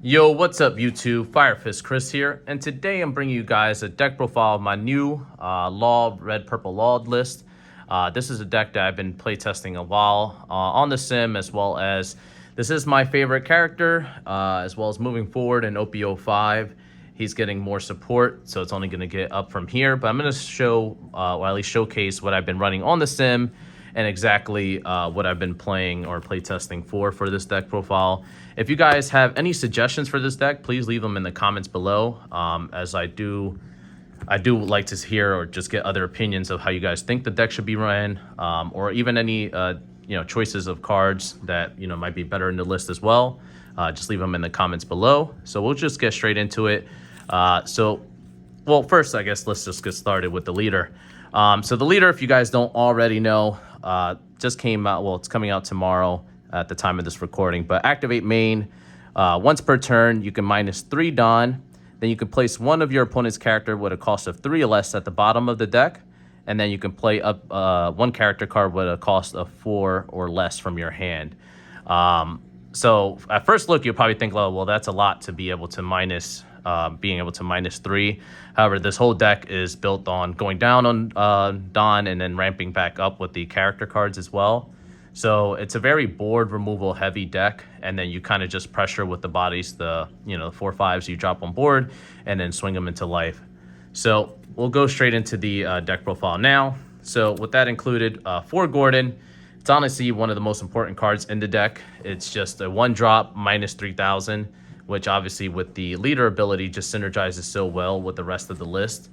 Yo, what's up YouTube? Firefist Chris here, and today I'm bringing you guys a deck profile of my new red purple law list. This is a deck that I've been playtesting a while on the sim, as well as this is my favorite character, as well as moving forward in OP05. He's getting more support, so it's only going to get up from here, but I'm going to show, or at least showcase what I've been running on the sim and exactly what I've been playing or playtesting for this deck profile. If you guys have any suggestions for this deck, please leave them in the comments below, as I do like to hear or just get other opinions of how you guys think the deck should be ran, or even any choices of cards that might be better in the list as well. Just leave them in the comments below. So we'll just get straight into it. Well, first, I guess let's just get started with the leader. So the leader, if you guys don't already know, just came out. Well, it's coming out tomorrow at the time of this recording. But activate main. Once per turn, you can -3 Dawn. Then you can place one of your opponent's character with a cost of 3 or less at the bottom of the deck. And then you can play up one character card with a cost of 4 or less from your hand. So at first look, you'll probably think, oh, well, that's a lot to be able to being able to -3. However, this whole deck is built on going down on Dawn and then ramping back up with the character cards as well. So it's a very board removal heavy deck, and then you kind of just pressure with the bodies, the 4/5s you drop on board, and then swing them into life. So we'll go straight into the deck profile now. So with that included, for Gordon, it's honestly one of the most important cards in the deck. It's just a 1-drop -3000, which obviously with the leader ability just synergizes so well with the rest of the list.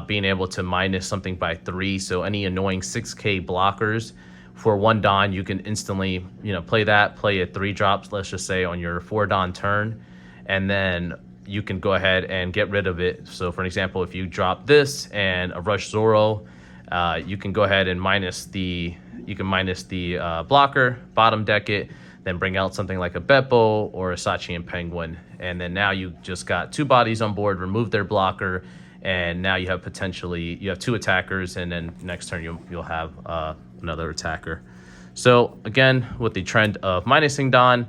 Being able to minus something by 3, so any annoying 6k blockers for 1 Dawn, you can instantly play a 3 drops, let's just say on your 4 Dawn turn, and then you can go ahead and get rid of it. So for an example, if you drop this and a Rush Zoro, you can go ahead and minus the blocker, bottom deck it, then bring out something like a Beppo or a Sachian Penguin, and then now you just got 2 bodies on board, remove their blocker, and now you have 2 attackers, and then next turn you'll have another attacker. So again, with the trend of minusing Dawn,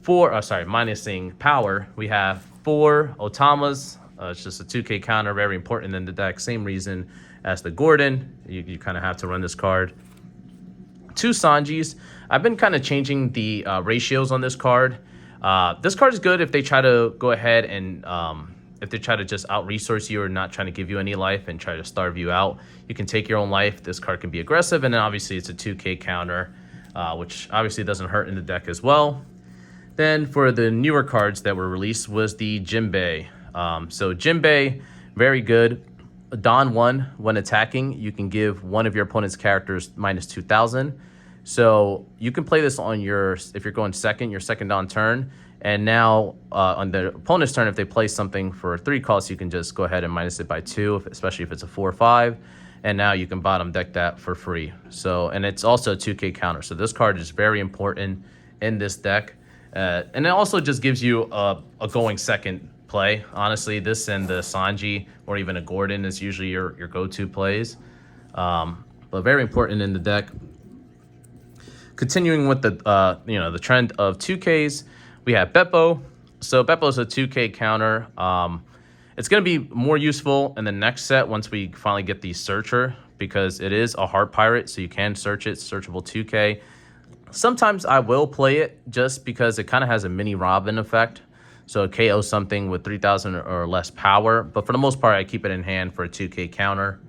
minusing power, we have 4 Otamas. It's just a 2k counter, very important in the deck. Same reason as the Gordon, you kind of have to run this card. 2 Sanjis. I've been kind of changing the ratios on this card. This card is good if they try to go ahead and if they try to just out-resource you or not trying to give you any life and try to starve you out. You can take your own life. This card can be aggressive, and then obviously it's a 2k counter, which obviously doesn't hurt in the deck as well. Then for the newer cards that were released was the Jinbei. So Jinbei, very good. Dawn 1, when attacking, you can give one of your opponent's characters -2000. So you can play this on if you're going your second Dawn turn. And now on the opponent's turn, if they play something for 3 costs, you can just go ahead and minus it by 2, especially if it's a 4/5. And now you can bottom deck that for free. So, and it's also a 2k counter. So this card is very important in this deck. And it also just gives you a going second play. Honestly, this and the Sanji or even a Gordon is usually your go-to plays. But very important in the deck. Continuing with the trend of 2Ks, we have Beppo. So Beppo is a 2k counter. It's going to be more useful in the next set once we finally get the Searcher, because it is a Heart Pirate, so you can search it, searchable 2k. Sometimes I will play it just because it kind of has a mini Robin effect. So it KO something with 3000 or less power. But for the most part, I keep it in hand for a 2k counter.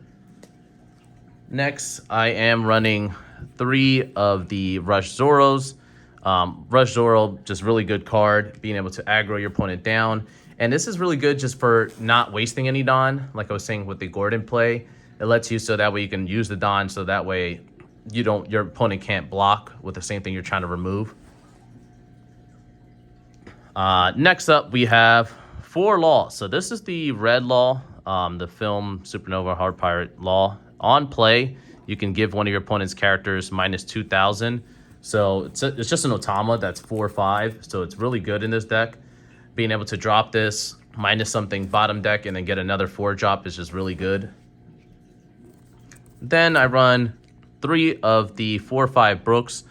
Next, I am running 3 of the Rush Zoros. Rush Zoro, just really good card, being able to aggro your opponent down. And this is really good just for not wasting any Dawn. Like I was saying with the Gordon play, it lets you so that way you can use the Dawn, so that way your opponent can't block with the same thing you're trying to remove. Next up, we have 4 Law. So this is the red Law, the film Supernova Heart Pirate Law. On play, you can give one of your opponent's characters -2000. So it's just an Otama that's 4/5. So it's really good in this deck. Being able to drop this, minus something bottom deck, and then get another 4-drop is just really good. Then I run 3 of the 4/5 Brooks.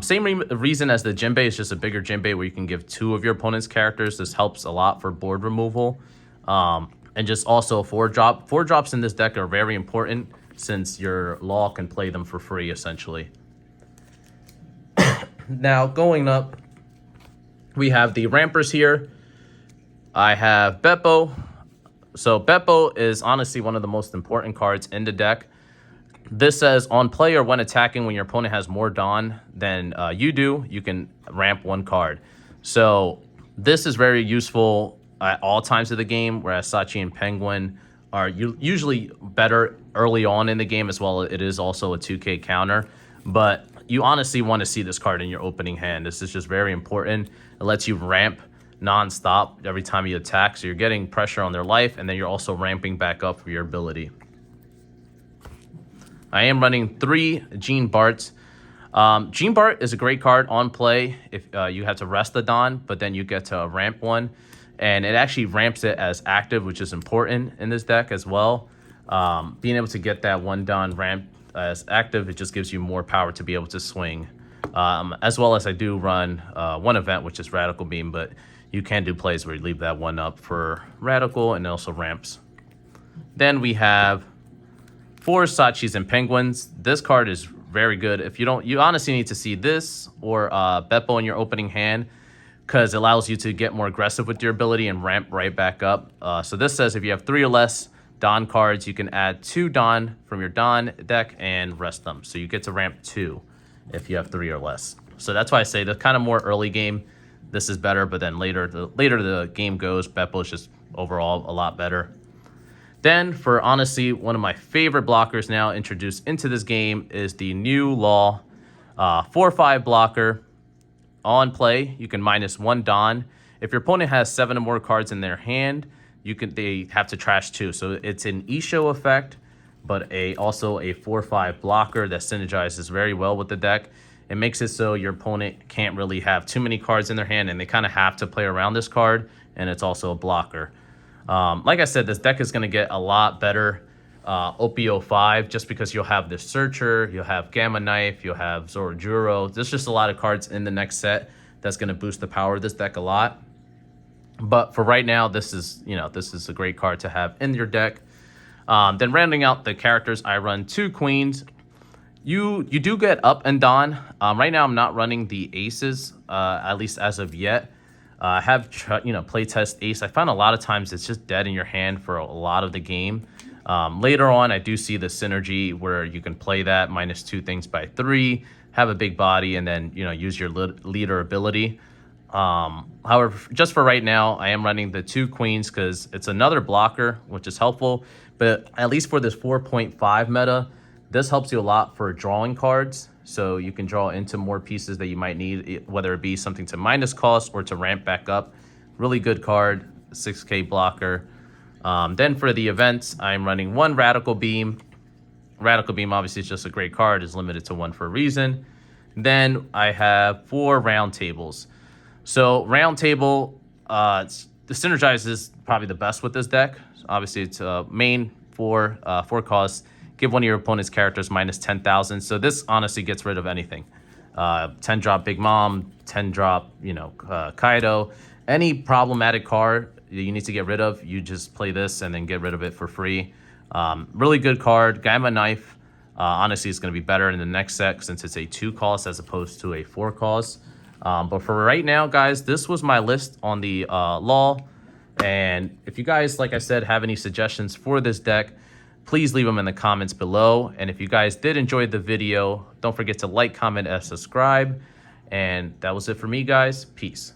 Same reason as the Jinbei, is just a bigger Jinbei where you can give 2 of your opponent's characters. This helps a lot for board removal. And just also 4-drop. 4-drops in this deck are very important since your Law can play them for free, essentially. Now, going up, we have the Rampers here. I have Beppo. So Beppo is honestly one of the most important cards in the deck. This says on play or when attacking, when your opponent has more Dawn than you do, you can ramp 1 card. So this is very useful at all times of the game, whereas Sachi and Penguin are usually better early on in the game as well. It is also a 2K counter, but you honestly want to see this card in your opening hand. This is just very important. It lets you ramp non-stop every time you attack, so you're getting pressure on their life, and then you're also ramping back up for your ability. I am running 3 Gene Barts. Gene Bart is a great card on play if you have to rest the Dawn, but then you get to ramp 1. And it actually ramps it as active, which is important in this deck as well. Being able to get that 1 Dawn ramp as active, it just gives you more power to be able to swing. As well as I do run 1 event, which is Radical Beam, but you can do plays where you leave that 1 up for Radical and also ramps. Then we have 4 Sachis and Penguins. This card is very good. If you don't, you honestly need to see this or Beppo in your opening hand, because it allows you to get more aggressive with your ability and ramp right back up. So this says if you have 3 or less Dawn cards, you can add 2 Dawn from your Dawn deck and rest them. So you get to ramp 2 if you have 3 or less. So that's why I say the kind of more early game, this is better, but then later the game goes, Beppo is just overall a lot better. Then for honestly one of my favorite blockers now introduced into this game is the new Law 4/5 blocker. On play, you can -1 Dawn. If your opponent has 7 or more cards in their hand, they have to trash 2. So it's an Isho effect, but also a 4/5 blocker that synergizes very well with the deck. It makes it so your opponent can't really have too many cards in their hand, and they kind of have to play around this card, and it's also a blocker. Like I said, this deck is going to get a lot better OP05, just because you'll have the Searcher, you'll have Gamma Knife, you'll have Zorojuro. There's just a lot of cards in the next set that's going to boost the power of this deck a lot. But for right now, this is a great card to have in your deck. Then rounding out the characters, I run 2 Queens. You do get Up and Dawn. Right now, I'm not running the Aces, at least as of yet. I have playtest Ace. I found a lot of times it's just dead in your hand for a lot of the game. Later on, I do see the synergy where you can play that -2 things by 3, have a big body, and then use your leader ability. However, just for right now, I am running the 2 Queens because it's another blocker, which is helpful. But at least for this 4.5 meta, this helps you a lot for drawing cards. So you can draw into more pieces that you might need, whether it be something to minus cost or to ramp back up. Really good card, 6K blocker. Then for the events, I'm running 1 Radical Beam. Radical Beam obviously is just a great card. It's limited to 1 for a reason. Then I have 4 Round Tables. So Round Table, the Synergize is probably the best with this deck. Obviously, it's main 4 costs. Give one of your opponent's characters -10,000. So this honestly gets rid of anything. 10-drop Big Mom, 10-drop, Kaido. Any problematic card that you need to get rid of, you just play this and then get rid of it for free. Really good card. Gamma Knife, honestly, is going to be better in the next set since it's a 2 cost as opposed to a 4 cost. But for right now, guys, this was my list on the Law. And if you guys, like I said, have any suggestions for this deck, please leave them in the comments below. And if you guys did enjoy the video, don't forget to like, comment, and subscribe. And that was it for me, guys. Peace.